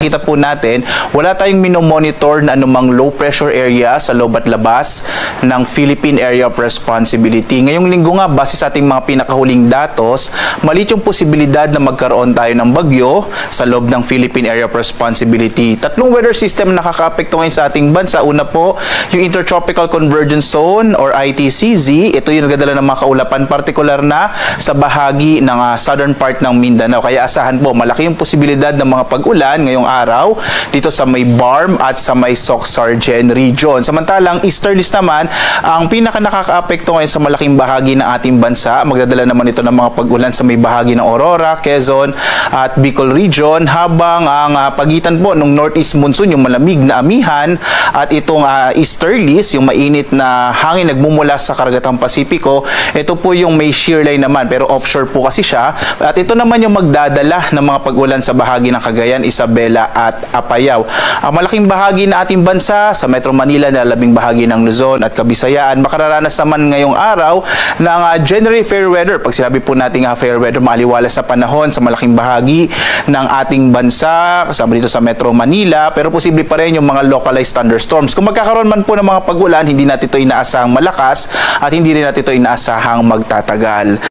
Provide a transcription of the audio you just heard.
nakikita po natin, wala tayong minomonitor na anumang low pressure area sa loob at labas ng Philippine Area of Responsibility. Ngayong linggo nga, base sa ating mga pinakahuling datos, maliit yung posibilidad na magkaroon tayo ng bagyo sa loob ng Philippine Area of Responsibility. Tatlong weather system na nakakaapekto ngayon sa ating bansa. Una po, yung Intertropical Convergence Zone or ITCZ. Ito yung nagdadala ng mga kaulapan, partikular na sa bahagi ng southern part ng Mindanao. Kaya asahan po, malaki yung posibilidad ng mga pag-ulan ngayong araw dito sa may Barm at sa may Soc-Sargen region. Samantalang easterlies naman, ang pinaka nakakaapekto ngayon sa malaking bahagi ng ating bansa. Magdadala naman ito ng mga pag-ulan sa may bahagi ng Aurora, Quezon at Bicol region, habang ang pagitan po ng northeast monsoon, yung malamig na amihan, at itong easterlies, yung mainit na hangin nagmumula sa karagatang Pasipiko, ito po yung may shear line naman, pero offshore po kasi siya. At ito naman yung magdadala ng mga pag-ulan sa bahagi ng Cagayan, Isabela at Apayao. Ang malaking bahagi na ating bansa sa Metro Manila, na labing bahagi ng Luzon at Kabisayaan, makararanas naman ngayong araw ng generally fair weather. Pag sinabi po natin fair weather, maliwalas sa panahon sa malaking bahagi ng ating bansa, kasama dito sa Metro Manila, pero posible pa rin yung mga localized thunderstorms. Kung magkakaroon man po ng mga pag-ulan, hindi natin ito inaasahang malakas at hindi rin natin ito inaasahang magtatagal.